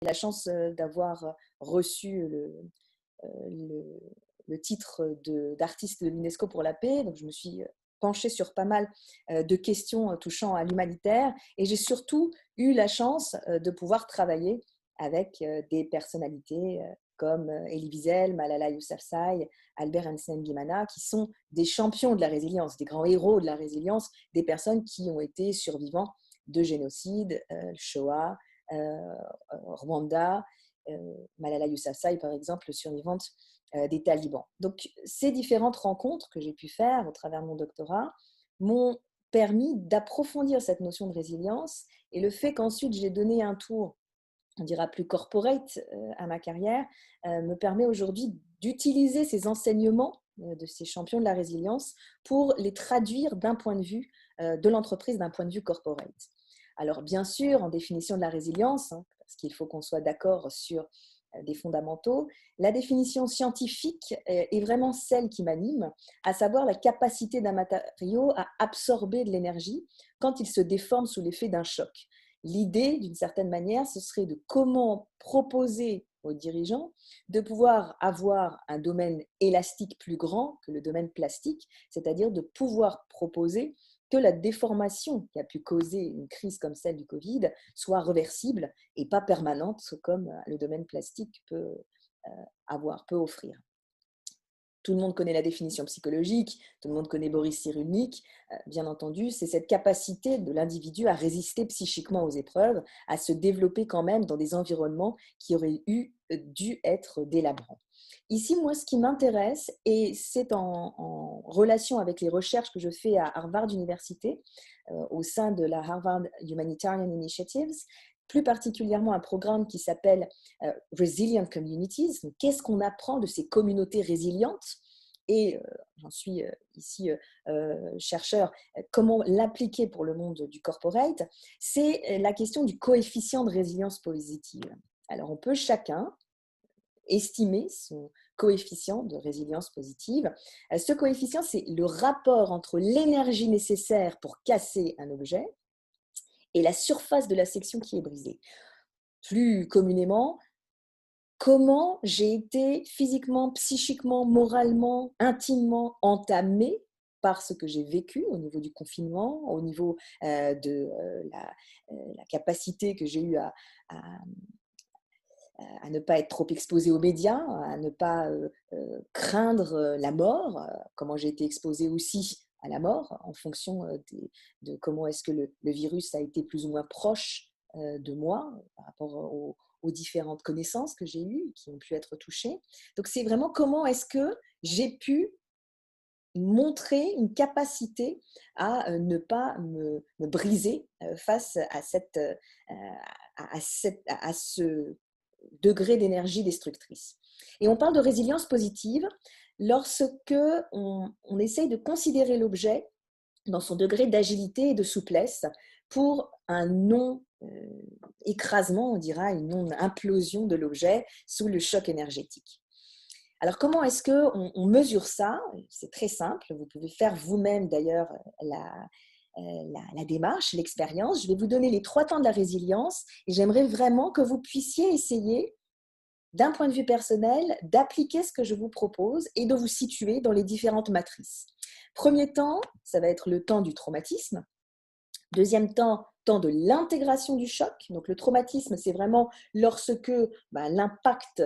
la chance d'avoir reçu le, le titre d'artiste de l'UNESCO pour la paix. Donc, je me suis penchée sur pas mal de questions touchant à l'humanitaire et j'ai surtout eu la chance de pouvoir travailler avec des personnalités comme Elie Wiesel, Malala Yousafzai, Albert Einstein Guimana, qui sont des champions de la résilience, des grands héros de la résilience, des personnes qui ont été survivants de génocides, Shoah, Rwanda, Malala Yousafzai, par exemple, survivante des talibans. Donc, ces différentes rencontres que j'ai pu faire au travers de mon doctorat m'ont permis d'approfondir cette notion de résilience et le fait qu'ensuite j'ai donné un tour, on dira plus corporate à ma carrière, me permet aujourd'hui d'utiliser ces enseignements de ces champions de la résilience pour les traduire d'un point de vue de l'entreprise, d'un point de vue corporate. Alors bien sûr, en définition de la résilience, hein, parce qu'il faut qu'on soit d'accord sur des fondamentaux, la définition scientifique est vraiment celle qui m'anime, à savoir la capacité d'un matériau à absorber de l'énergie quand il se déforme sous l'effet d'un choc. L'idée, d'une certaine manière, ce serait de comment proposer aux dirigeants de pouvoir avoir un domaine élastique plus grand que le domaine plastique, c'est-à-dire de pouvoir proposer que la déformation qui a pu causer une crise comme celle du Covid soit reversible et pas permanente comme le domaine plastique peut peut offrir. Tout le monde connaît la définition psychologique, tout le monde connaît Boris Cyrulnik, bien entendu, c'est cette capacité de l'individu à résister psychiquement aux épreuves, à se développer quand même dans des environnements qui auraient dû être délabrants. Ici, moi, ce qui m'intéresse, et c'est en relation avec les recherches que je fais à Harvard University, au sein de la Harvard Humanitarian Initiatives, plus particulièrement un programme qui s'appelle Resilient Communities. Qu'est-ce qu'on apprend de ces communautés résilientes? Et j'en suis ici chercheur, comment l'appliquer pour le monde du corporate? C'est la question du coefficient de résilience positive. Alors, on peut chacun estimer son coefficient de résilience positive. Ce coefficient, c'est le rapport entre l'énergie nécessaire pour casser un objet et la surface de la section qui est brisée. Plus communément, comment j'ai été physiquement, psychiquement, moralement, intimement entamée par ce que j'ai vécu au niveau du confinement, au niveau la capacité que j'ai eue à ne pas être trop exposée aux médias, à ne pas craindre la mort, comment j'ai été exposée aussi à la mort en fonction de comment est-ce que le virus a été plus ou moins proche de moi par rapport aux différentes connaissances que j'ai eues, qui ont pu être touchées. Donc c'est vraiment comment est-ce que j'ai pu montrer une capacité à ne pas me briser face à ce degré d'énergie destructrice. Et on parle de résilience positive lorsque on essaye de considérer l'objet dans son degré d'agilité et de souplesse pour un non-écrasement, on dira, une non-implosion de l'objet sous le choc énergétique. Alors, comment est-ce qu'on mesure ça? C'est très simple. Vous pouvez faire vous-même, d'ailleurs, la démarche, l'expérience. Je vais vous donner les 3 temps de la résilience et j'aimerais vraiment que vous puissiez essayer, d'un point de vue personnel, d'appliquer ce que je vous propose et de vous situer dans les différentes matrices. Premier temps, ça va être le temps du traumatisme. Deuxième temps, temps de l'intégration du choc. Donc, le traumatisme, c'est vraiment lorsque l'impact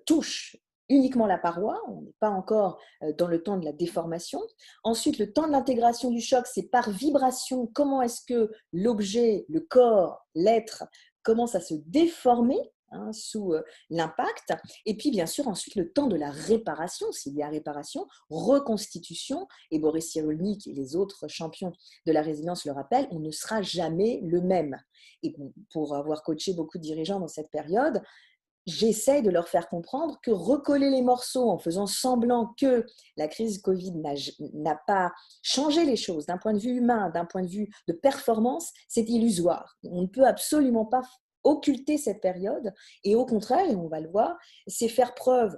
touche uniquement la paroi, on n'est pas encore dans le temps de la déformation. Ensuite, le temps de l'intégration du choc, c'est par vibration, comment est-ce que l'objet, le corps, l'être commence à se déformer sous l'impact. Et puis, bien sûr, ensuite, le temps de la réparation, s'il y a réparation, reconstitution, et Boris Cyrulnik et les autres champions de la résilience le rappellent, on ne sera jamais le même. Et pour avoir coaché beaucoup de dirigeants dans cette période, j'essaie de leur faire comprendre que recoller les morceaux en faisant semblant que la crise Covid n'a pas changé les choses d'un point de vue humain, d'un point de vue de performance, c'est illusoire. On ne peut absolument pas occulter cette période et au contraire, et on va le voir, c'est faire preuve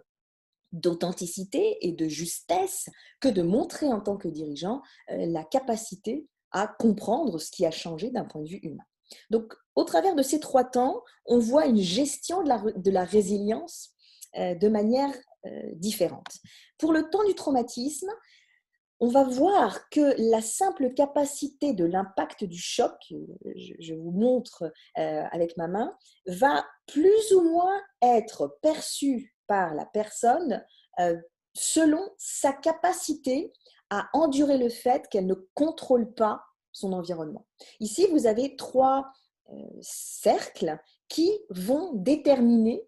d'authenticité et de justesse que de montrer en tant que dirigeant la capacité à comprendre ce qui a changé d'un point de vue humain. Donc, au travers de ces 3 temps, on voit une gestion de la résilience de manière différente. Pour le temps du traumatisme, on va voir que la simple capacité de l'impact du choc, je vous montre avec ma main, va plus ou moins être perçue par la personne euh, selon sa capacité à endurer le fait qu'elle ne contrôle pas son environnement. Ici, vous avez 3 cercles qui vont déterminer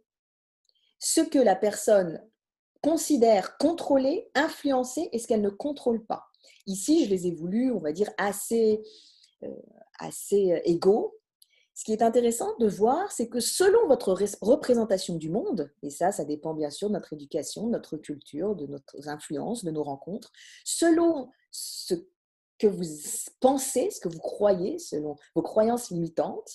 ce que la personne considère contrôler, influencer et ce qu'elle ne contrôle pas. Ici, je les ai voulus, on va dire, assez égaux. Ce qui est intéressant de voir, c'est que selon votre représentation du monde, et ça dépend bien sûr de notre éducation, de notre culture, de notre influence, de nos rencontres, selon ce que vous pensez, ce que vous croyez, selon vos croyances limitantes,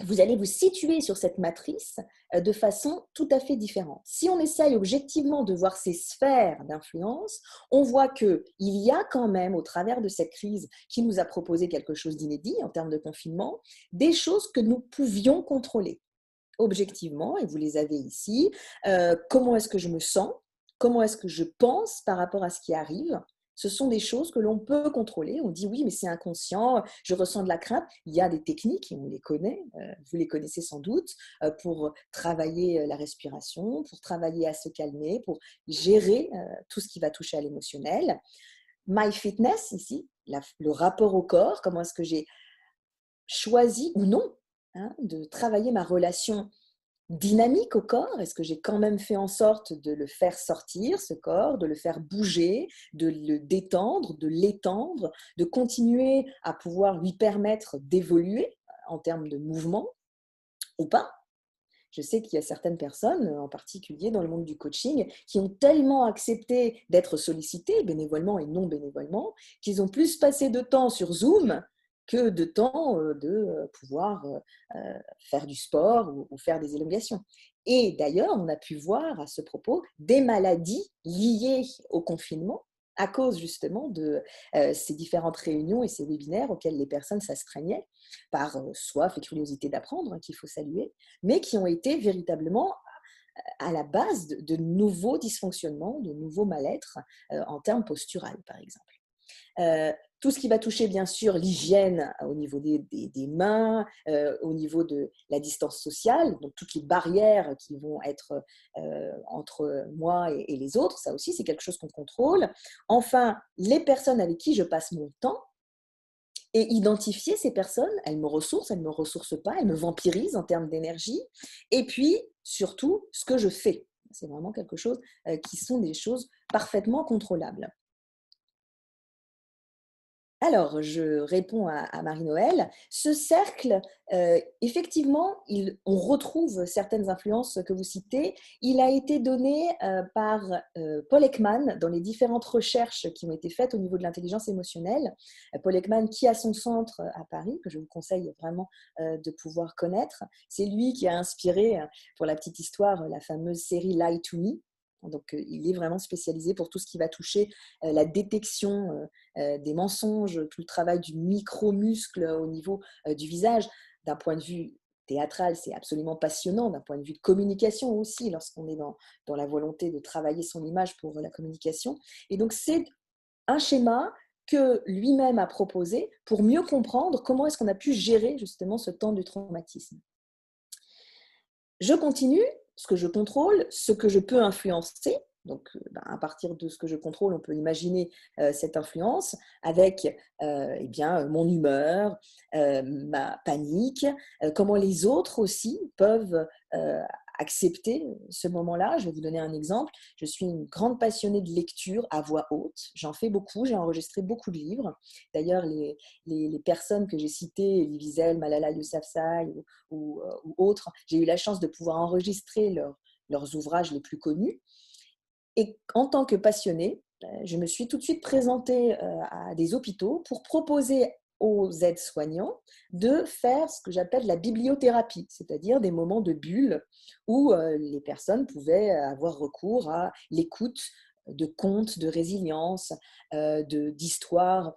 vous allez vous situer sur cette matrice de façon tout à fait différente. Si on essaye objectivement de voir ces sphères d'influence, on voit qu'il y a quand même, au travers de cette crise qui nous a proposé quelque chose d'inédit en termes de confinement, des choses que nous pouvions contrôler objectivement, et vous les avez ici. Comment est-ce que je me sens? Comment est-ce que je pense par rapport à ce qui arrive? Ce sont des choses que l'on peut contrôler. On dit oui, mais c'est inconscient, je ressens de la crainte. Il y a des techniques, et on les connaît, vous les connaissez sans doute, pour travailler la respiration, pour travailler à se calmer, pour gérer tout ce qui va toucher à l'émotionnel. MyFitness, ici, le rapport au corps, comment est-ce que j'ai choisi ou non de travailler ma relation dynamique au corps? Est-ce que j'ai quand même fait en sorte de le faire sortir, ce corps, de le faire bouger, de le détendre, de l'étendre, de continuer à pouvoir lui permettre d'évoluer en termes de mouvement ou pas? Je sais qu'il y a certaines personnes, en particulier dans le monde du coaching, qui ont tellement accepté d'être sollicitées, bénévolement et non bénévolement, qu'ils ont plus passé de temps sur Zoom que de temps de pouvoir faire du sport ou faire des élongations. Et d'ailleurs, on a pu voir à ce propos des maladies liées au confinement à cause justement de ces différentes réunions et ces webinaires auxquels les personnes s'astreignaient par soif et curiosité d'apprendre, qu'il faut saluer, mais qui ont été véritablement à la base de nouveaux dysfonctionnements, de nouveaux mal-être en termes postural, par exemple. Tout ce qui va toucher bien sûr l'hygiène au niveau des mains, au niveau de la distance sociale, donc toutes les barrières qui vont être entre moi et les autres, ça aussi c'est quelque chose qu'on contrôle. Enfin, les personnes avec qui je passe mon temps, et identifier ces personnes, elles me ressourcent pas, elles me vampirisent en termes d'énergie. Et puis, surtout, ce que je fais. C'est vraiment quelque chose qui sont des choses parfaitement contrôlables. Alors, je réponds à Marie-Noël. Ce cercle, effectivement, on retrouve certaines influences que vous citez. Il a été donné par Paul Ekman dans les différentes recherches qui ont été faites au niveau de l'intelligence émotionnelle. Paul Ekman, qui a son centre à Paris, que je vous conseille vraiment de pouvoir connaître. C'est lui qui a inspiré, pour la petite histoire, la fameuse série Lie to Me. Donc, il est vraiment spécialisé pour tout ce qui va toucher la détection des mensonges, tout le travail du micro-muscle au niveau du visage. D'un point de vue théâtral, c'est absolument passionnant, d'un point de vue de communication aussi, lorsqu'on est dans la volonté de travailler son image pour la communication. Et donc, c'est un schéma que lui-même a proposé pour mieux comprendre comment est-ce qu'on a pu gérer justement ce temps du traumatisme. Je continue, ce que je contrôle, ce que je peux influencer. Donc, à partir de ce que je contrôle, on peut imaginer cette influence avec eh bien, mon humeur, ma panique, comment les autres aussi peuvent accepter ce moment-là. Je vais vous donner un exemple. Je suis une grande passionnée de lecture à voix haute. J'en fais beaucoup, j'ai enregistré beaucoup de livres. D'ailleurs, les personnes que j'ai citées, Elie Wiesel, Malala Yousafzai ou autres, j'ai eu la chance de pouvoir enregistrer leurs ouvrages les plus connus. Et en tant que passionnée, je me suis tout de suite présentée à des hôpitaux pour proposer aux aides-soignants de faire ce que j'appelle la bibliothérapie, c'est-à-dire des moments de bulle où les personnes pouvaient avoir recours à l'écoute de contes, de résilience, d'histoires,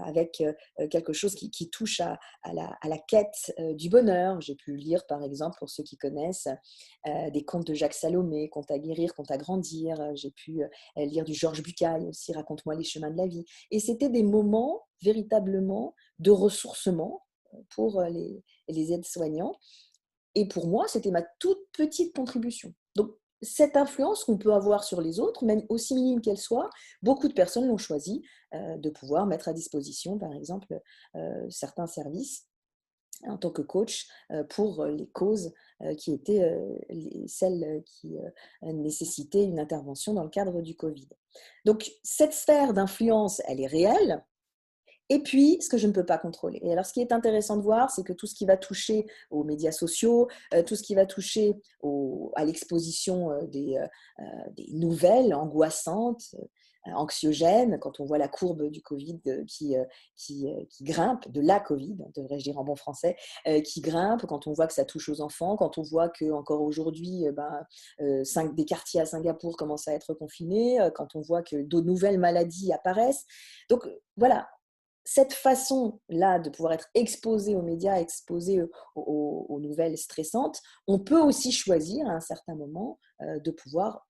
avec quelque chose qui touche à la quête du bonheur. J'ai pu lire, par exemple, pour ceux qui connaissent, des contes de Jacques Salomé, Contes à guérir, Contes à grandir. J'ai pu lire du Georges Bucay aussi, Raconte-moi les chemins de la vie. Et c'était des moments véritablement de ressourcement pour les aides-soignants. Et pour moi, c'était ma toute petite contribution. Donc, cette influence qu'on peut avoir sur les autres, même aussi minime qu'elle soit, beaucoup de personnes l'ont choisi de pouvoir mettre à disposition, par exemple, certains services en tant que coach pour les causes qui étaient celles qui nécessitaient une intervention dans le cadre du Covid. Donc, cette sphère d'influence, elle est réelle. Et puis, ce que je ne peux pas contrôler. Et alors, ce qui est intéressant de voir, c'est que tout ce qui va toucher aux médias sociaux, tout ce qui va toucher à l'exposition des nouvelles angoissantes, anxiogènes, quand on voit la courbe du Covid qui grimpe, de la Covid, devrais-je dire en bon français, qui grimpe, quand on voit que ça touche aux enfants, quand on voit qu'encore aujourd'hui, des quartiers à Singapour commencent à être confinés, quand on voit que de nouvelles maladies apparaissent. Donc, voilà, cette façon-là de pouvoir être exposé aux médias, exposé aux nouvelles stressantes, on peut aussi choisir à un certain moment de pouvoir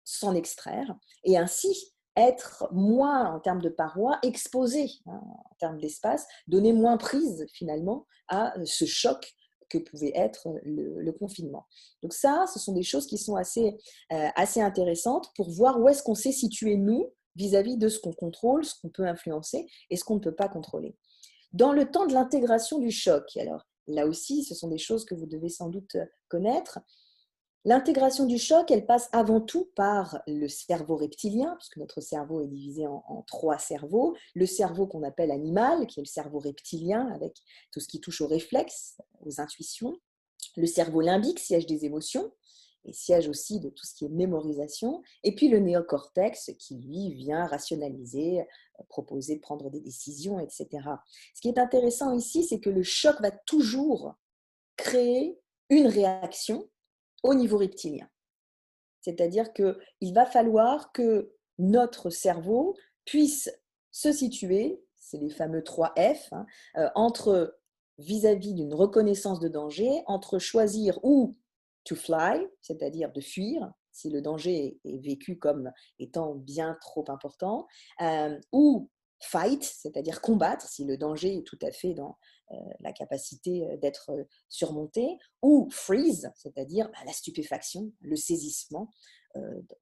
s'en extraire et ainsi être moins, en termes de parois, exposé, hein, en termes d'espace, donner moins prise finalement à ce choc que pouvait être le confinement. Donc ça, ce sont des choses qui sont assez intéressantes pour voir où est-ce qu'on s'est situé, nous, vis-à-vis de ce qu'on contrôle, ce qu'on peut influencer et ce qu'on ne peut pas contrôler. Dans le temps de l'intégration du choc, alors là aussi, ce sont des choses que vous devez sans doute connaître. L'intégration du choc, elle passe avant tout par le cerveau reptilien, puisque notre cerveau est divisé en trois cerveaux. Le cerveau qu'on appelle animal, qui est le cerveau reptilien, avec tout ce qui touche aux réflexes, aux intuitions. Le cerveau limbique, siège des émotions, et siège aussi de tout ce qui est mémorisation. Et puis le néocortex, qui lui vient rationaliser, proposer de prendre des décisions, etc. Ce qui est intéressant ici, c'est que le choc va toujours créer une réaction au niveau reptilien. C'est-à-dire qu'il va falloir que notre cerveau puisse se situer, c'est les fameux 3 F, hein, entre vis-à-vis d'une reconnaissance de danger, entre choisir ou to fly, c'est-à-dire de fuir, si le danger est vécu comme étant bien trop important, ou fight, c'est-à-dire combattre, si le danger est tout à fait dans la capacité d'être surmonté, ou freeze, c'est-à-dire la stupéfaction, le saisissement,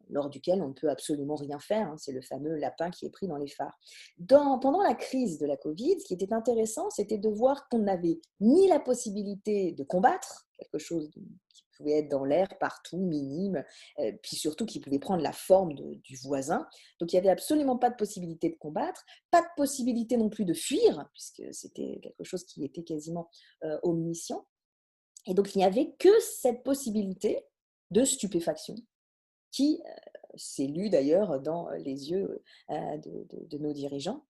lors duquel on ne peut absolument rien faire. Hein, c'est le fameux lapin qui est pris dans les phares. Pendant la crise de la Covid, ce qui était intéressant, c'était de voir qu'on n'avait ni la possibilité de combattre, quelque chose qui pouvait être dans l'air partout, minime, puis surtout qui pouvait prendre la forme du voisin. Donc il n'y avait absolument pas de possibilité de combattre, pas de possibilité non plus de fuir, puisque c'était quelque chose qui était quasiment omniscient. Et donc il n'y avait que cette possibilité de stupéfaction qui s'est lu d'ailleurs dans les yeux de nos dirigeants,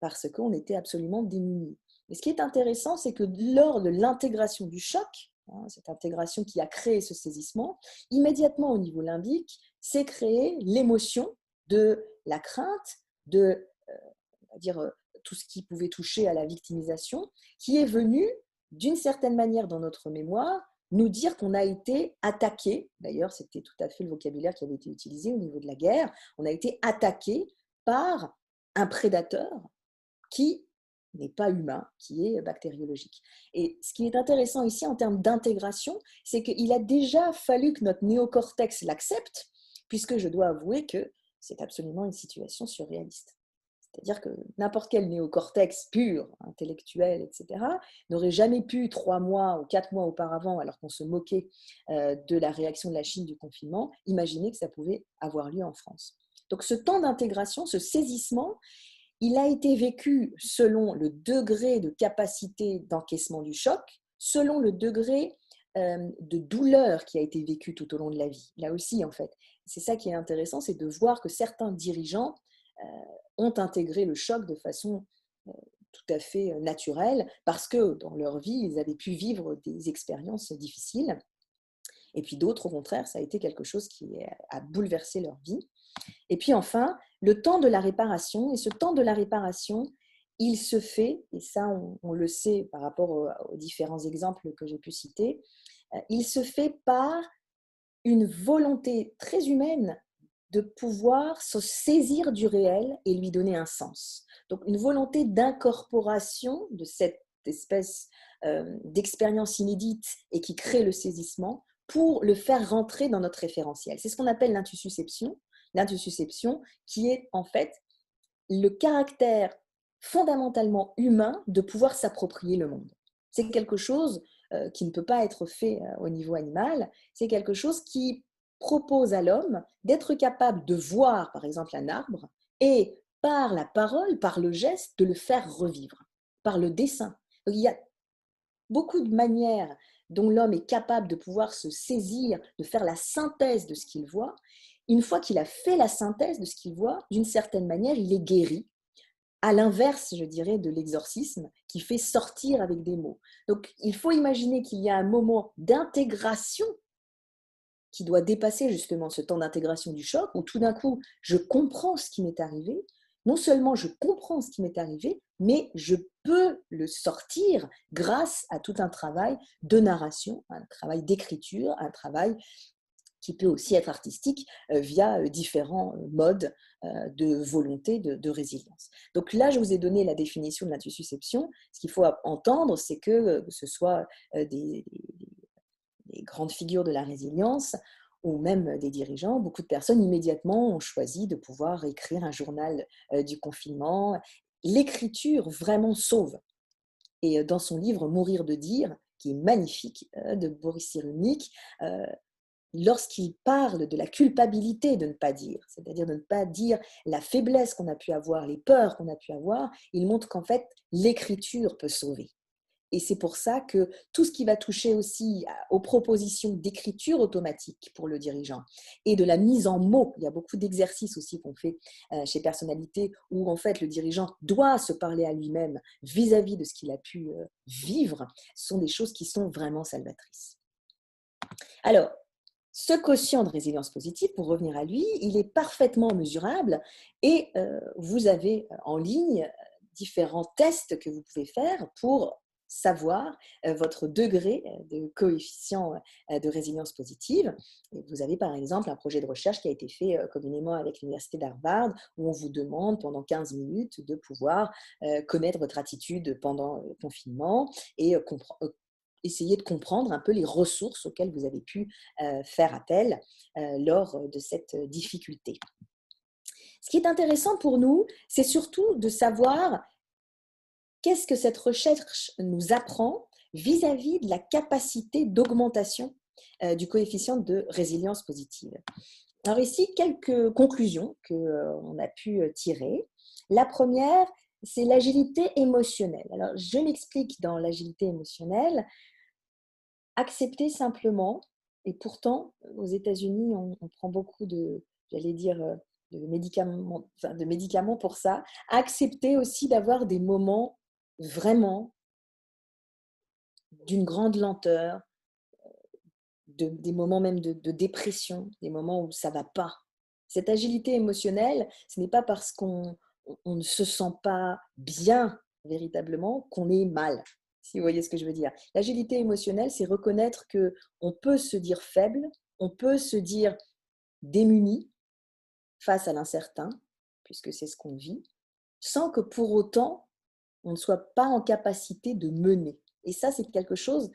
parce qu'on était absolument démunis. Mais ce qui est intéressant, c'est que lors de l'intégration du choc, hein, cette intégration qui a créé ce saisissement, immédiatement au niveau limbique, s'est créée l'émotion de la crainte, de on va dire, tout ce qui pouvait toucher à la victimisation, qui est venu, d'une certaine manière dans notre mémoire, nous dire qu'on a été attaqué. D'ailleurs, c'était tout à fait le vocabulaire qui avait été utilisé au niveau de la guerre. On a été attaqué par un prédateur qui n'est pas humain, qui est bactériologique. Et ce qui est intéressant ici en termes d'intégration, c'est qu'il a déjà fallu que notre néocortex l'accepte, puisque je dois avouer que c'est absolument une situation surréaliste. C'est-à-dire que n'importe quel néocortex pur, intellectuel, etc., n'aurait jamais pu, 3 mois ou 4 mois auparavant, alors qu'on se moquait de la réaction de la Chine du confinement, imaginer que ça pouvait avoir lieu en France. Donc ce temps d'intégration, ce saisissement, il a été vécu selon le degré de capacité d'encaissement du choc, selon le degré de douleur qui a été vécu tout au long de la vie. Là aussi, en fait, c'est ça qui est intéressant, c'est de voir que certains dirigeants ont intégré le choc de façon tout à fait naturelle, parce que dans leur vie, ils avaient pu vivre des expériences difficiles Et puis d'autres, au contraire, ça a été quelque chose qui a bouleversé leur vie. Et puis enfin, le temps de la réparation. Et ce temps de la réparation, il se fait, et ça on le sait par rapport aux différents exemples que j'ai pu citer, il se fait par une volonté très humaine de pouvoir se saisir du réel et lui donner un sens. Donc une volonté d'incorporation de cette espèce d'expérience inédite et qui crée le saisissement pour le faire rentrer dans notre référentiel. C'est ce qu'on appelle l'intussusception. L'intussusception qui est en fait le caractère fondamentalement humain de pouvoir s'approprier le monde. C'est quelque chose qui ne peut pas être fait au niveau animal, c'est quelque chose qui propose à l'homme d'être capable de voir, par exemple, un arbre et par la parole, par le geste, de le faire revivre, par le dessin. Donc, il y a beaucoup de manières dont l'homme est capable de pouvoir se saisir, de faire la synthèse de ce qu'il voit. Une fois qu'il a fait la synthèse de ce qu'il voit, d'une certaine manière, il est guéri, à l'inverse, je dirais, de l'exorcisme qui fait sortir avec des mots. Donc, il faut imaginer qu'il y a un moment d'intégration qui doit dépasser justement ce temps d'intégration du choc, où tout d'un coup, je comprends ce qui m'est arrivé. Non seulement je comprends ce qui m'est arrivé, mais je peux le sortir grâce à tout un travail de narration, un travail d'écriture, un travail qui peut aussi être artistique via différents modes de volonté, de résilience. Donc là, je vous ai donné la définition de l'intussusception. Ce qu'il faut entendre, c'est que ce soit des grandes figures de la résilience ou même des dirigeants, beaucoup de personnes immédiatement ont choisi de pouvoir écrire un journal du confinement. L'écriture vraiment sauve. Et dans son livre Mourir de dire, qui est magnifique, de Boris Cyrulnik, lorsqu'il parle de la culpabilité de ne pas dire, c'est-à-dire de ne pas dire la faiblesse qu'on a pu avoir, les peurs qu'on a pu avoir, il montre qu'en fait, l'écriture peut sauver. Et c'est pour ça que tout ce qui va toucher aussi aux propositions d'écriture automatique pour le dirigeant et de la mise en mots, il y a beaucoup d'exercices aussi qu'on fait chez Personnalité où en fait le dirigeant doit se parler à lui-même vis-à-vis de ce qu'il a pu vivre, ce sont des choses qui sont vraiment salvatrices. Alors, ce quotient de résilience positive, pour revenir à lui, il est parfaitement mesurable et vous avez en ligne différents tests que vous pouvez faire pour savoir votre degré de coefficient de résilience positive. Et vous avez par exemple un projet de recherche qui a été fait communément avec l'Université d'Harvard où on vous demande pendant 15 minutes de pouvoir connaître votre attitude pendant le confinement et essayer de comprendre un peu les ressources auxquelles vous avez pu faire appel lors de cette difficulté. Ce qui est intéressant pour nous, c'est surtout de savoir qu'est-ce que cette recherche nous apprend vis-à-vis de la capacité d'augmentation du coefficient de résilience positive. Alors ici, quelques conclusions qu'on a pu tirer. La première, c'est l'agilité émotionnelle. Alors, je m'explique dans l'agilité émotionnelle. Accepter simplement, et pourtant, aux États-Unis, on prend beaucoup j'allais dire, de médicaments pour ça. Accepter aussi d'avoir des moments vraiment d'une grande lenteur, des moments même de dépression, des moments où ça ne va pas. Cette agilité émotionnelle, ce n'est pas parce qu'on ne se sent pas bien véritablement qu'on est mal, si vous voyez ce que je veux dire. L'agilité émotionnelle, c'est reconnaître qu'on peut se dire faible, on peut se dire démuni face à l'incertain, puisque c'est ce qu'on vit, sans que pour autant on ne soit pas en capacité de mener. Et ça, c'est quelque chose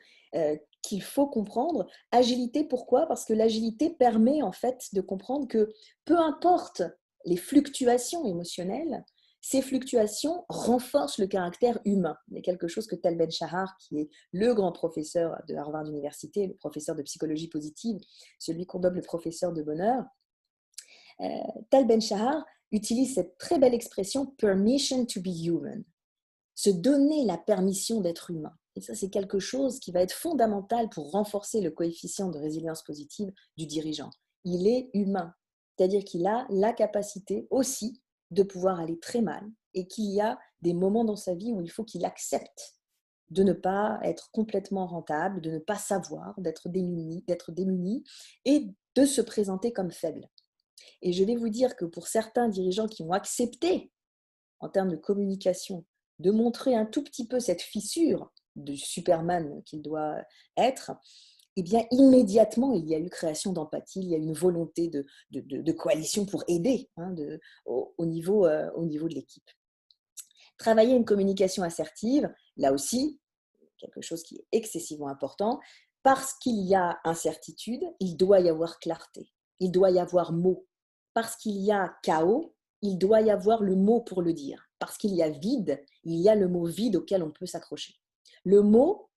qu'il faut comprendre. Agilité, pourquoi? Parce que l'agilité permet en fait de comprendre que peu importe les fluctuations émotionnelles, ces fluctuations renforcent le caractère humain. C'est quelque chose que Tal Ben-Shahar, qui est le grand professeur de Harvard University, le professeur de psychologie positive, celui qu'on nomme le professeur de bonheur, Tal Ben-Shahar utilise cette très belle expression « permission to be human ». Se donner la permission d'être humain. Et ça, c'est quelque chose qui va être fondamental pour renforcer le coefficient de résilience positive du dirigeant. Il est humain, c'est-à-dire qu'il a la capacité aussi de pouvoir aller très mal et qu'il y a des moments dans sa vie où il faut qu'il accepte de ne pas être complètement rentable, de ne pas savoir, d'être démuni et de se présenter comme faible. Et je vais vous dire que pour certains dirigeants qui ont accepté, en termes de communication, de montrer un tout petit peu cette fissure du Superman qu'il doit être, eh bien, immédiatement, il y a eu création d'empathie, il y a eu une volonté de coalition pour aider au niveau de l'équipe. Travailler une communication assertive, là aussi, quelque chose qui est excessivement important, parce qu'il y a incertitude, il doit y avoir clarté, il doit y avoir mot. Parce qu'il y a chaos, il doit y avoir le mot pour le dire. Parce qu'il y a vide, il y a le mot vide auquel on peut s'accrocher. Le mot,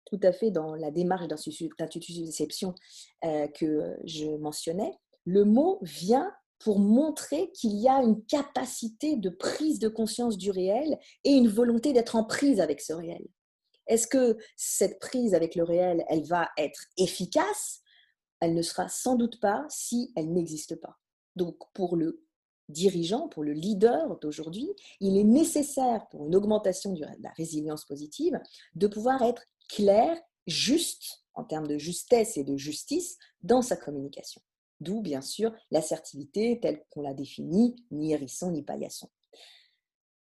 tout à fait dans la démarche d'intuition que je mentionnais, le mot vient pour montrer qu'il y a une capacité de prise de conscience du réel et une volonté d'être en prise avec ce réel. Est-ce que cette prise avec le réel, elle va être efficace? Elle ne sera sans doute pas si elle n'existe pas. Donc pour le dirigeant, pour le leader d'aujourd'hui, il est nécessaire pour une augmentation de la résilience positive de pouvoir être clair, juste en termes de justesse et de justice dans sa communication. D'où bien sûr l'assertivité telle qu'on l'a définie, ni hérisson ni paillasson.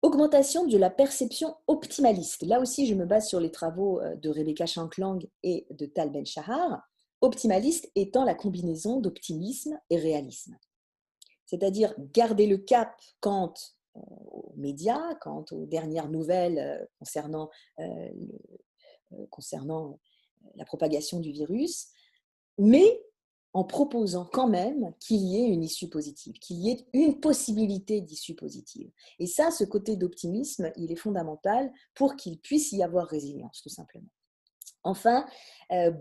Augmentation de la perception optimaliste. Là aussi, je me base sur les travaux de Rebecca Shankland et de Tal Ben-Shahar. Optimaliste étant la combinaison d'optimisme et réalisme. C'est-à-dire garder le cap quant aux médias, quant aux dernières nouvelles concernant la propagation du virus, mais en proposant quand même qu'il y ait une issue positive, qu'il y ait une possibilité d'issue positive. Et ça, ce côté d'optimisme, il est fondamental pour qu'il puisse y avoir résilience, tout simplement. Enfin,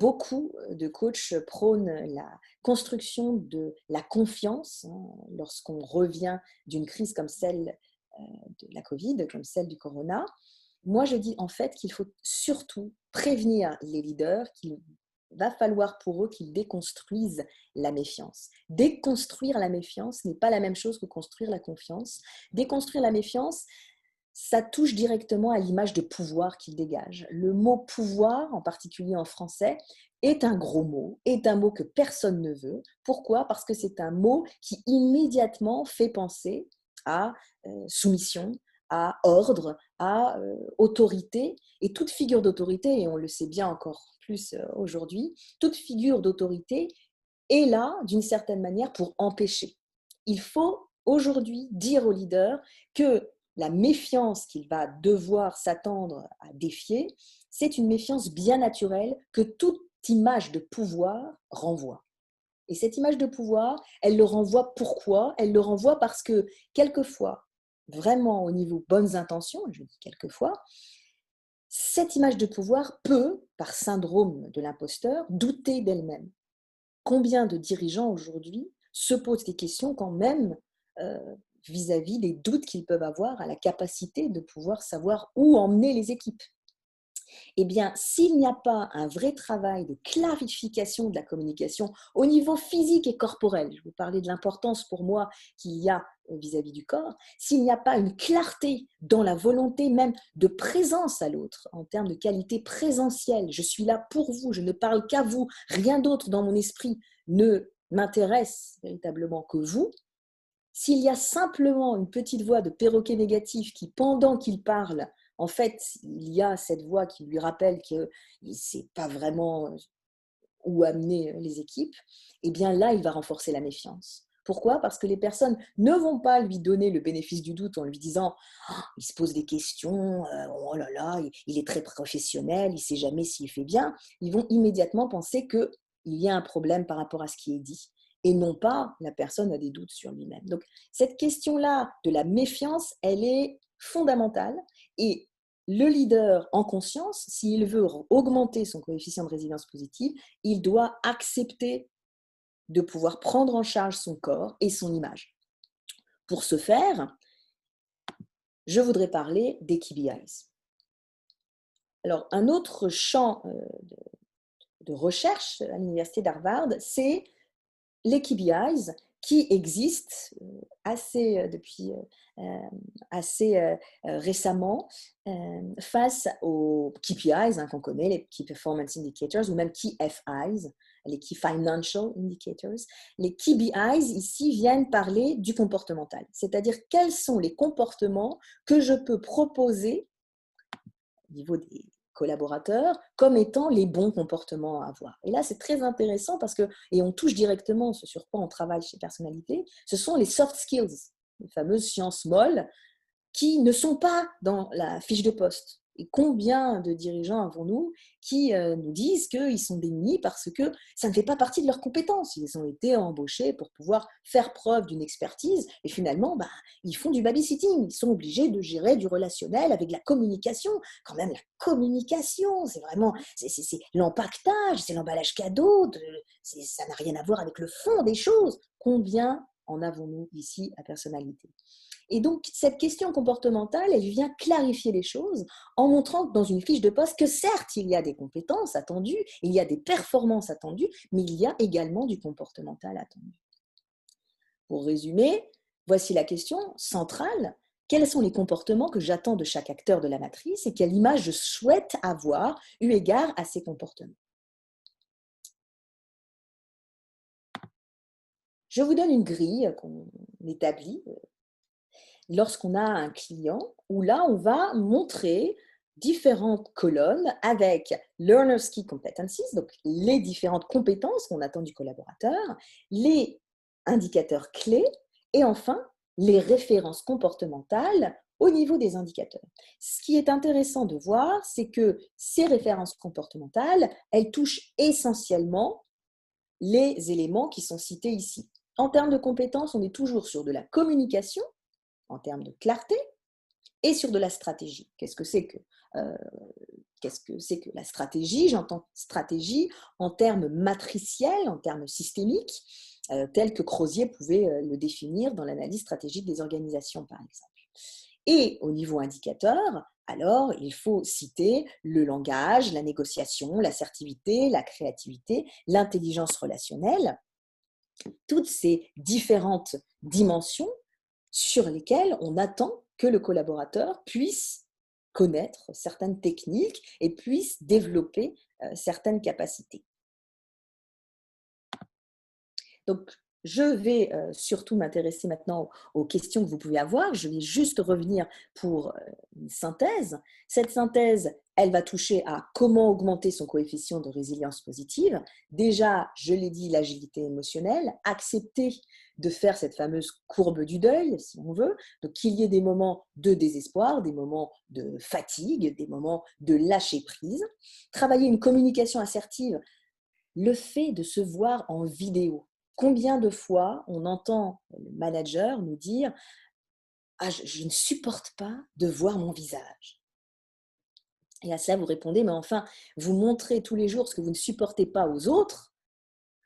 beaucoup de coachs prônent la construction de la confiance lorsqu'on revient d'une crise comme celle de la Covid, comme celle du corona. Moi, je dis en fait qu'il faut surtout prévenir les leaders qu'il va falloir pour eux qu'ils déconstruisent la méfiance. Déconstruire la méfiance n'est pas la même chose que construire la confiance. Déconstruire la méfiance, ça touche directement à l'image de pouvoir qu'il dégage. Le mot pouvoir, en particulier en français, est un gros mot, est un mot que personne ne veut. Pourquoi? Parce que c'est un mot qui immédiatement fait penser à soumission, à ordre, à autorité. Et toute figure d'autorité, et on le sait bien encore plus aujourd'hui, toute figure d'autorité est là, d'une certaine manière, pour empêcher. Il faut aujourd'hui dire aux leaders que la méfiance qu'il va devoir s'attendre à défier, c'est une méfiance bien naturelle que toute image de pouvoir renvoie. Et cette image de pouvoir, elle le renvoie pourquoi? Elle le renvoie parce que quelquefois, vraiment au niveau bonnes intentions, je dis quelquefois, cette image de pouvoir peut, par syndrome de l'imposteur, douter d'elle-même. Combien de dirigeants aujourd'hui se posent des questions quand même vis-à-vis des doutes qu'ils peuvent avoir à la capacité de pouvoir savoir où emmener les équipes? Eh bien, s'il n'y a pas un vrai travail de clarification de la communication au niveau physique et corporel, je vous parlais de l'importance pour moi qu'il y a vis-à-vis du corps, s'il n'y a pas une clarté dans la volonté même de présence à l'autre, en termes de qualité présentielle, je suis là pour vous, je ne parle qu'à vous, rien d'autre dans mon esprit ne m'intéresse véritablement que vous. S'il y a simplement une petite voix de perroquet négatif qui, pendant qu'il parle, en fait, il y a cette voix qui lui rappelle qu'il ne sait pas vraiment où amener les équipes, eh bien là, il va renforcer la méfiance. Pourquoi? Parce que les personnes ne vont pas lui donner le bénéfice du doute en lui disant oh, « il se pose des questions, oh là là, il est très professionnel, il ne sait jamais s'il fait bien ». Ils vont immédiatement penser qu'il y a un problème par rapport à ce qui est dit et non pas la personne a des doutes sur lui-même. Donc cette question-là de la méfiance, elle est fondamentale et le leader en conscience, s'il veut augmenter son coefficient de résilience positive, il doit accepter de pouvoir prendre en charge son corps et son image. Pour ce faire, je voudrais parler des KPIs. Alors, un autre champ de recherche à l'université d'Harvard, c'est les KPIs qui existe depuis assez récemment face aux KPIs qu'on connaît, les Key Performance Indicators ou même Key FIs, les Key Financial Indicators. Les KPIs ici viennent parler du comportemental, c'est-à-dire quels sont les comportements que je peux proposer au niveau des collaborateurs comme étant les bons comportements à avoir. Et là, c'est très intéressant parce que, et on touche directement ce sur quoi on travaille chez Personnalité, ce sont les soft skills, les fameuses sciences molles qui ne sont pas dans la fiche de poste. Et combien de dirigeants avons-nous qui nous disent qu'ils sont démunis parce que ça ne fait pas partie de leurs compétences. Ils ont été embauchés pour pouvoir faire preuve d'une expertise et finalement, ils font du babysitting. Ils sont obligés de gérer du relationnel avec la communication. Quand même, la communication, c'est vraiment c'est l'empaquetage, c'est l'emballage cadeau. Ça n'a rien à voir avec le fond des choses. Combien en avons-nous ici à Personnalité ? Et donc, cette question comportementale, elle vient clarifier les choses en montrant dans une fiche de poste que certes, il y a des compétences attendues, il y a des performances attendues, mais il y a également du comportemental attendu. Pour résumer, voici la question centrale. Quels sont les comportements que j'attends de chaque acteur de la matrice et quelle image je souhaite avoir eu égard à ces comportements ? Je vous donne une grille qu'on établit lorsqu'on a un client, où là, on va montrer différentes colonnes avec Learner's Key Competencies, donc les différentes compétences qu'on attend du collaborateur, les indicateurs clés et enfin les références comportementales au niveau des indicateurs. Ce qui est intéressant de voir, c'est que ces références comportementales, elles touchent essentiellement les éléments qui sont cités ici. En termes de compétences, on est toujours sur de la communication, en termes de clarté, et sur de la stratégie. Qu'est-ce que c'est que la stratégie ? J'entends stratégie en termes matriciels, en termes systémiques, tel que Crozier pouvait le définir dans l'analyse stratégique des organisations, par exemple. Et au niveau indicateur, alors, il faut citer le langage, la négociation, l'assertivité, la créativité, l'intelligence relationnelle, toutes ces différentes dimensions sur lesquelles on attend que le collaborateur puisse connaître certaines techniques et puisse développer certaines capacités. Donc, je vais surtout m'intéresser maintenant aux questions que vous pouvez avoir. Je vais juste revenir pour une synthèse. Cette synthèse, elle va toucher à comment augmenter son coefficient de résilience positive. Déjà, je l'ai dit, l'agilité émotionnelle, accepter de faire cette fameuse courbe du deuil, si on veut, donc qu'il y ait des moments de désespoir, des moments de fatigue, des moments de lâcher prise. Travailler une communication assertive, le fait de se voir en vidéo. Combien de fois on entend le manager nous dire « Ah, je ne supporte pas de voir mon visage ». Et à cela, vous répondez « Mais enfin, vous montrez tous les jours ce que vous ne supportez pas aux autres,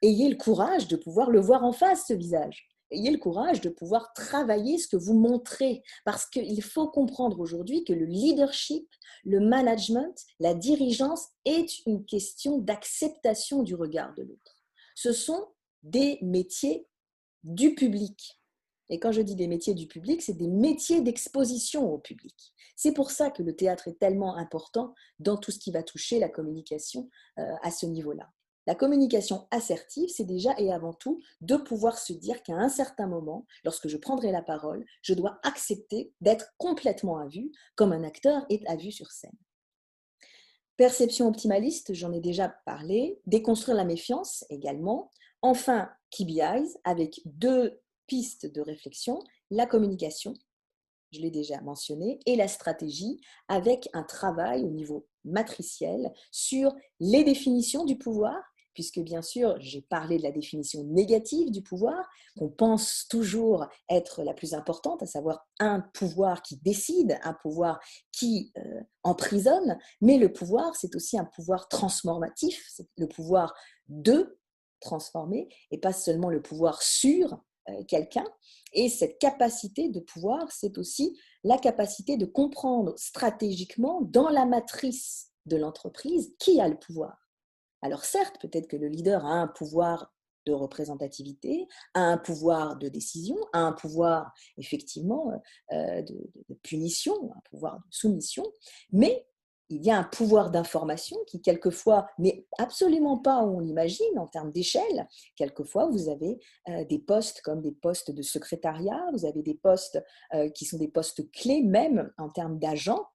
ayez le courage de pouvoir le voir en face, ce visage. Ayez le courage de pouvoir travailler ce que vous montrez. Parce qu'il faut comprendre aujourd'hui que le leadership, le management, la dirigeance est une question d'acceptation du regard de l'autre. Ce sont des métiers du public. Et quand je dis des métiers du public, c'est des métiers d'exposition au public. C'est pour ça que le théâtre est tellement important dans tout ce qui va toucher la communication à ce niveau-là. La communication assertive, c'est déjà et avant tout de pouvoir se dire qu'à un certain moment, lorsque je prendrai la parole, je dois accepter d'être complètement à vue, comme un acteur est à vue sur scène. Perception optimaliste, j'en ai déjà parlé. Déconstruire la méfiance également. Enfin, KPIs avec 2 pistes de réflexion, la communication, je l'ai déjà mentionné, et la stratégie avec un travail au niveau matriciel sur les définitions du pouvoir, puisque bien sûr, j'ai parlé de la définition négative du pouvoir, qu'on pense toujours être la plus importante, à savoir un pouvoir qui décide, un pouvoir qui emprisonne, mais le pouvoir, c'est aussi un pouvoir transformatif, c'est le pouvoir de transformer, et pas seulement le pouvoir sur quelqu'un. Et cette capacité de pouvoir, c'est aussi la capacité de comprendre stratégiquement dans la matrice de l'entreprise qui a le pouvoir. Alors certes, peut-être que le leader a un pouvoir de représentativité, a un pouvoir de décision, a un pouvoir effectivement de punition, un pouvoir de soumission, mais il y a un pouvoir d'information qui, quelquefois, n'est absolument pas où on l'imagine en termes d'échelle. Quelquefois, vous avez des postes comme des postes de secrétariat, vous avez des postes qui sont des postes clés même en termes d'agents,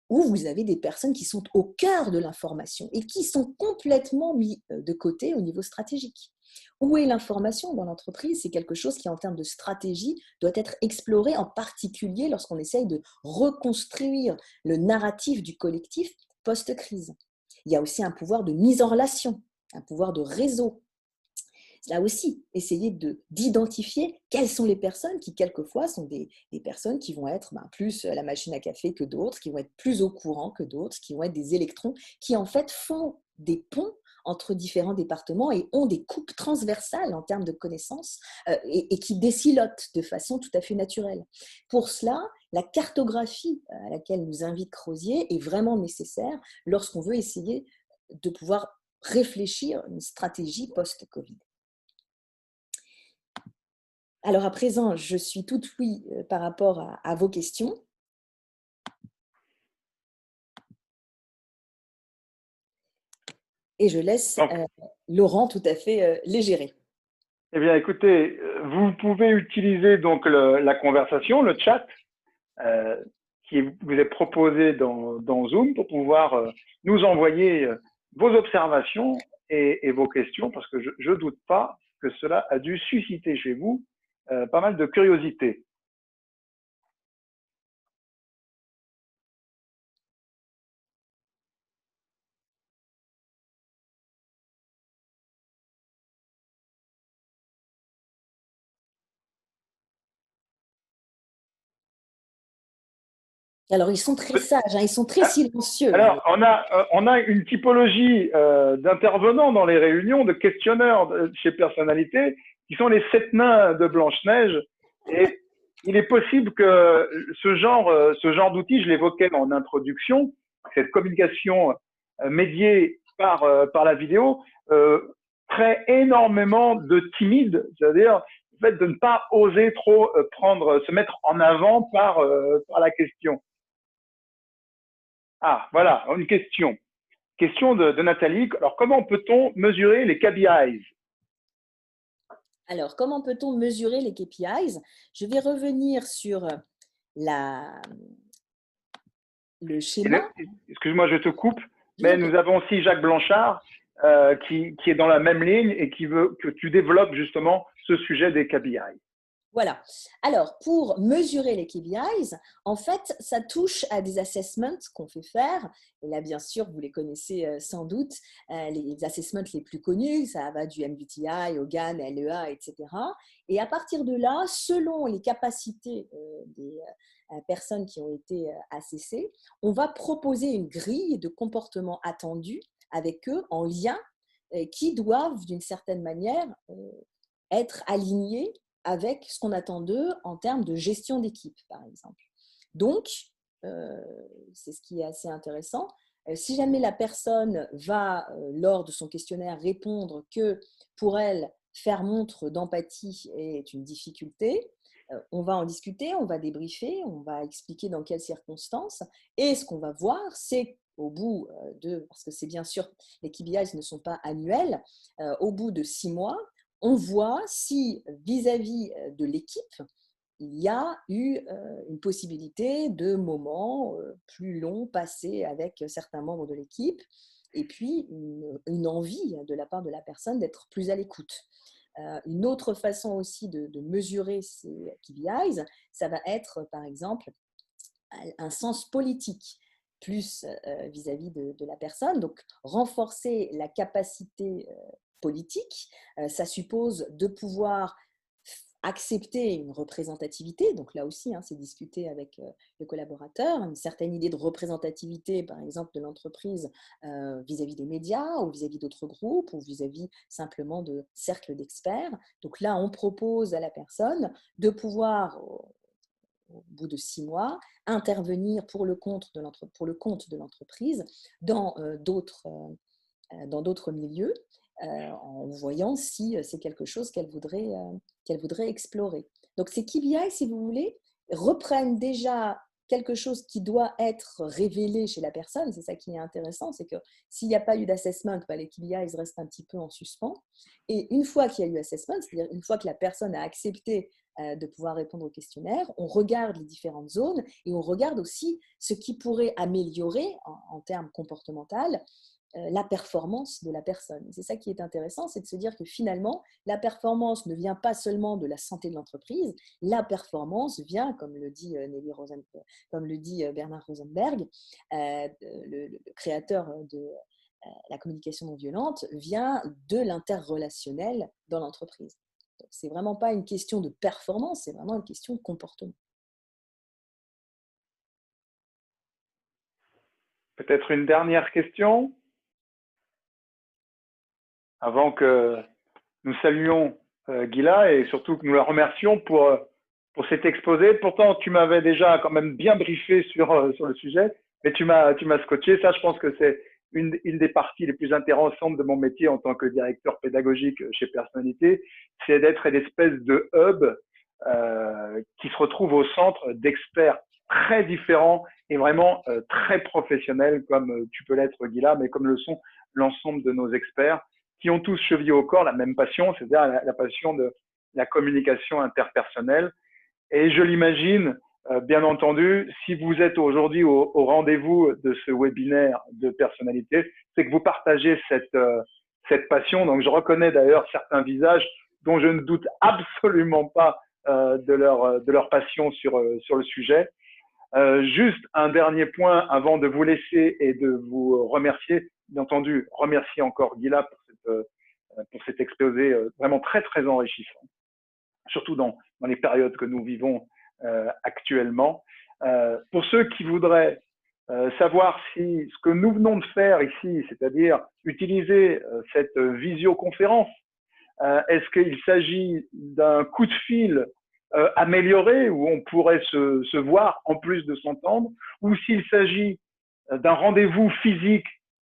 où vous avez des personnes qui sont au cœur de l'information et qui sont complètement mis de côté au niveau stratégique. Où est l'information dans l'entreprise? C'est quelque chose qui, en termes de stratégie, doit être exploré, en particulier lorsqu'on essaye de reconstruire le narratif du collectif post-crise. Il y a aussi un pouvoir de mise en relation, un pouvoir de réseau. Là aussi, essayer d'identifier quelles sont les personnes qui, quelquefois, sont des personnes qui vont être plus la machine à café que d'autres, qui vont être plus au courant que d'autres, qui vont être des électrons, qui en fait font des ponts entre différents départements et ont des coupes transversales en termes de connaissances et qui décilotent de façon tout à fait naturelle. Pour cela, la cartographie à laquelle nous invite Crozier est vraiment nécessaire lorsqu'on veut essayer de pouvoir réfléchir une stratégie post-Covid. Alors à présent, je suis toute oui par rapport à vos questions. Et je laisse Donc, Laurent tout à fait les gérer. eh bien, écoutez, vous pouvez utiliser donc la conversation, le chat, qui vous est proposé dans Zoom pour pouvoir nous envoyer vos observations et vos questions, parce que je ne doute pas que cela a dû susciter chez vous pas mal de curiosité. Alors, ils sont très sages, ils sont très silencieux. Alors, on a une typologie d'intervenants dans les réunions, de questionneurs chez Personnalité, qui sont les 7 nains de Blanche-Neige. Et il est possible que ce genre d'outil, je l'évoquais en introduction, cette communication médiée par la vidéo, crée énormément de timides, c'est-à-dire le fait de ne pas oser trop se mettre en avant par la question. Ah, voilà, une question. Question de Nathalie. Alors, comment peut-on mesurer les KPIs? Alors, comment peut-on mesurer les KPIs? Je vais revenir sur le schéma. Excuse-moi, je te coupe, mais nous avons aussi Jacques Blanchard qui est dans la même ligne et qui veut que tu développes justement ce sujet des KPIs. Voilà. Alors, pour mesurer les KPIs, en fait, ça touche à des assessments qu'on fait faire. Et là, bien sûr, vous les connaissez sans doute. Les assessments les plus connus, ça va du MBTI au GAN, LEA, etc. Et à partir de là, selon les capacités des personnes qui ont été assessées, on va proposer une grille de comportements attendus avec eux en lien qui doivent, d'une certaine manière, être alignés avec ce qu'on attend d'eux en termes de gestion d'équipe, par exemple. Donc, c'est ce qui est assez intéressant. Si jamais la personne va, lors de son questionnaire, répondre que pour elle, faire montre d'empathie est une difficulté, on va en discuter, on va débriefer, on va expliquer dans quelles circonstances. Et ce qu'on va voir, c'est au bout parce que c'est bien sûr, les KPIs ne sont pas annuels, au bout de 6 mois, on voit si vis-à-vis de l'équipe, il y a eu une possibilité de moments plus longs passés avec certains membres de l'équipe et puis une envie de la part de la personne d'être plus à l'écoute. Une autre façon aussi de mesurer ces KPIs, ça va être par exemple un sens politique plus vis-à-vis de la personne. Donc, renforcer la capacité politique, ça suppose de pouvoir accepter une représentativité. Donc là aussi, c'est discuter avec le collaborateur, une certaine idée de représentativité, par exemple, de l'entreprise vis-à-vis des médias ou vis-à-vis d'autres groupes ou vis-à-vis simplement de cercles d'experts. Donc là, on propose à la personne de pouvoir au bout de 6 mois, intervenir pour le compte de l'entreprise dans d'autres milieux en voyant si c'est quelque chose qu'elle voudrait explorer. Donc ces KPI, si vous voulez, reprennent déjà quelque chose qui doit être révélé chez la personne. C'est ça qui est intéressant, c'est que s'il n'y a pas eu d'assessment, les KPIs restent un petit peu en suspens. Et une fois qu'il y a eu assessment, c'est-à-dire une fois que la personne a accepté de pouvoir répondre au questionnaire, on regarde les différentes zones et on regarde aussi ce qui pourrait améliorer en termes comportementaux la performance de la personne. C'est ça qui est intéressant, c'est de se dire que finalement, la performance ne vient pas seulement de la santé de l'entreprise, la performance vient, comme le dit Bernard Rosenberg, le créateur de la communication non violente, vient de l'interrelationnel dans l'entreprise. Donc, c'est vraiment pas une question de performance, c'est vraiment une question de comportement. Peut-être une dernière question avant que nous saluions Gila et surtout que nous la remercions pour cet exposé. Pourtant, tu m'avais déjà quand même bien briefé sur le sujet, mais tu m'as scotché. Ça, je pense que c'est une des parties les plus intéressantes de mon métier en tant que directeur pédagogique chez Personnalité, c'est d'être une espèce de hub qui se retrouve au centre d'experts très différents et vraiment très professionnels, comme tu peux l'être, Gila, mais comme le sont l'ensemble de nos experts, qui ont tous chevillé au corps la même passion, c'est-à-dire la passion de la communication interpersonnelle. Et je l'imagine, bien entendu, si vous êtes aujourd'hui au rendez-vous de ce webinaire de personnalité, c'est que vous partagez cette passion. Donc, je reconnais d'ailleurs certains visages dont je ne doute absolument pas de leur passion sur le sujet. Juste un dernier point avant de vous laisser et de vous remercier. Bien entendu, remercier encore Gila pour cet exposé vraiment très, très enrichissant, surtout dans les périodes que nous vivons actuellement. Pour ceux qui voudraient savoir si ce que nous venons de faire ici, c'est-à-dire utiliser cette visioconférence, est-ce qu'il s'agit d'un coup de fil amélioré où on pourrait se voir en plus de s'entendre, ou s'il s'agit d'un rendez-vous physique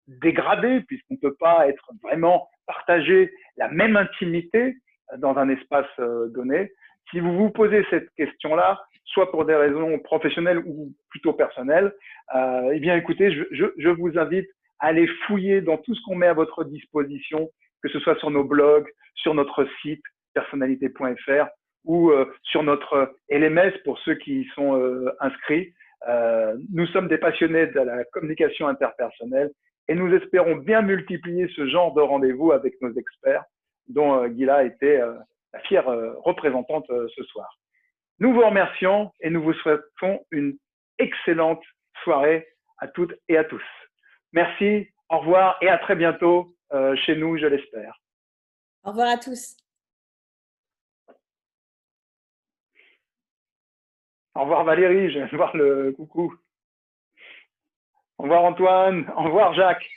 dégradé, puisqu'on ne peut pas être vraiment partagé la même intimité dans un espace donné. Si vous vous posez cette question-là, soit pour des raisons professionnelles ou plutôt personnelles, eh bien écoutez, je vous invite à aller fouiller dans tout ce qu'on met à votre disposition, que ce soit sur nos blogs, sur notre site personnalité.fr ou sur notre LMS pour ceux qui y sont inscrits. Nous sommes des passionnés de la communication interpersonnelle et nous espérons bien multiplier ce genre de rendez-vous avec nos experts dont Gila était la fière représentante ce soir. Nous vous remercions et nous vous souhaitons une excellente soirée à toutes et à tous. Merci, au revoir et à très bientôt chez nous, je l'espère. Au revoir à tous. Au revoir Valérie, je viens de voir le coucou. Au revoir Antoine, au revoir Jacques.